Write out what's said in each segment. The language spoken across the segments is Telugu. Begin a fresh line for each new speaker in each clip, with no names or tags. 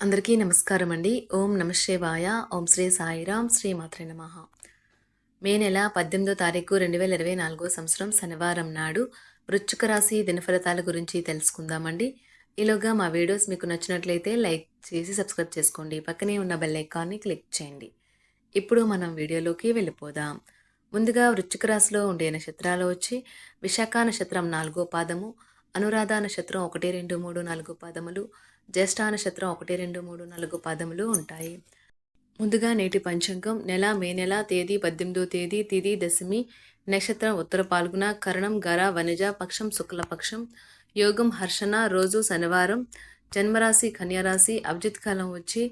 అందరికీ నమస్కారం అండి. ఓం నమ శివాయ. ఓం శ్రీ సాయిరాం. శ్రీ మాత్రే నమః. మే నెల 18వ తారీఖు 2024 సంవత్సరం శనివారం నాడు వృశ్చిక రాశి దినఫలితాల గురించి తెలుసుకుందామండి. ఈలోగా మా వీడియోస్ మీకు నచ్చినట్లయితే లైక్ చేసి సబ్స్క్రైబ్ చేసుకోండి. పక్కనే ఉన్న బెల్ ఐకాన్ని క్లిక్ చేయండి. ఇప్పుడు మనం వీడియోలోకి వెళ్ళిపోదాం. ముందుగా వృశ్చిక రాశిలో ఉండే నక్షత్రాలు వచ్చి విశాఖ నక్షత్రం 4వ పాదము, అనురాధ నక్షత్రం 1, 2, 3, 4 పాదములు, జ్యేష్ఠ నక్షత్రం 1, 2, 3, 4 పాదములు ఉంటాయి. ముందుగా నేటి పంచాంగం మే నెల తేదీ 18వ తేదీ, తిథి దశమి, నక్షత్రం ఉత్తర పాల్గుణ, కరణం గర, వనిజ, పక్షం శుక్లపక్షం, యోగం హర్షణ, రోజు శనివారం, జన్మరాశి కన్యారాశి, అభిజిత్ కాలం వచ్చి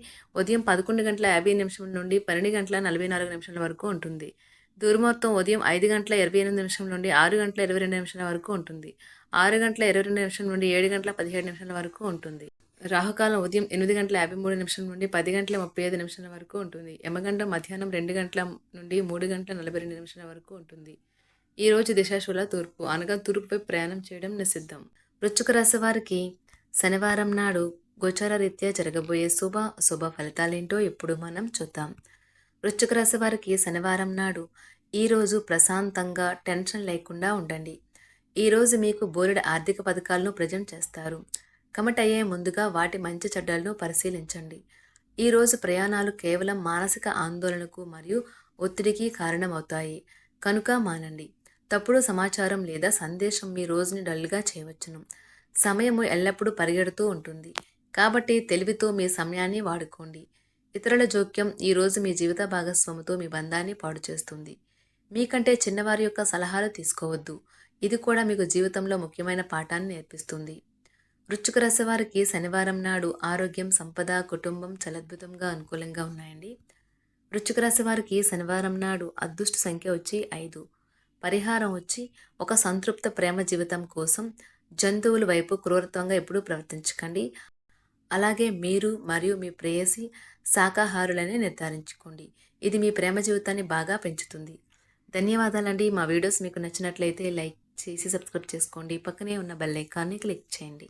ఉదయం 11:50 నుండి 12:44 వరకు ఉంటుంది. దుర్ముహూర్తం ఉదయం 5:28 నుండి 6:22 వరకు ఉంటుంది. 6:22 నుండి 7:17 వరకు ఉంటుంది. రాహుకాలం ఉదయం 8:53 నుండి 10:35 వరకు ఉంటుంది. యమగండం మధ్యాహ్నం 2 గంటల నుండి 3:42 వరకు ఉంటుంది. ఈ రోజు దిశాశూల తూర్పు, అనగా తూర్పుపై ప్రయాణం చేయడం నిషిద్ధం. వృశ్చిక రాశి వారికి శనివారం నాడు గోచార రీత్యా జరగబోయే అశుభ ఫలితాలేంటో ఇప్పుడు మనం చూద్దాం. వృశ్చిక రాశి వారికి శనివారం నాడు ఈరోజు ప్రశాంతంగా టెన్షన్ లేకుండా ఉండండి. ఈరోజు మీకు బోలెడు ఆర్థిక పథకాలను ప్రజెంట్ చేస్తారు. కమిట్ అయ్యే ముందుగా వాటి మంచి చెడ్డలను పరిశీలించండి. ఈరోజు ప్రయాణాలు కేవలం మానసిక ఆందోళనకు మరియు ఒత్తిడికి కారణమవుతాయి కనుక మానండి. తప్పుడు సమాచారం లేదా సందేశం మీ రోజుని డల్గా చేయవచ్చును. సమయము ఎల్లప్పుడూ పరిగెడుతూ ఉంటుంది కాబట్టి తెలివితో మీ సమయాన్ని వాడుకోండి. ఇతరుల జోక్యం ఈరోజు మీ జీవిత భాగస్వామితో మీ బంధాన్ని పాడు చేస్తుంది. మీకంటే చిన్నవారి యొక్క సలహాలు తీసుకోవద్దు. ఇది కూడా మీకు జీవితంలో ముఖ్యమైన పాఠాన్ని నేర్పిస్తుంది. వృశ్చిక రాశి వారికి శనివారం నాడు ఆరోగ్యం, సంపద, కుటుంబం చాలా అనుకూలంగా ఉన్నాయండి. వృశ్చిక రాశి వారికి శనివారం నాడు అదృష్ట సంఖ్య వచ్చి 5. పరిహారం వచ్చి ఒక సంతృప్త ప్రేమ జీవితం కోసం జంతువుల వైపు క్రూరత్వంగా ఎప్పుడూ ప్రవర్తించకండి. అలాగే మీరు మరియు మీ ప్రేయసి శాకాహారులని నిర్ధారించుకోండి. ఇది మీ ప్రేమ జీవితాన్ని బాగా పెంచుతుంది. ధన్యవాదాలండి. మా వీడియోస్ మీకు నచ్చినట్లయితే లైక్ చేసి సబ్స్క్రైబ్ చేసుకోండి. పక్కనే ఉన్న బెల్ ఐకాన్ని క్లిక్ చేయండి.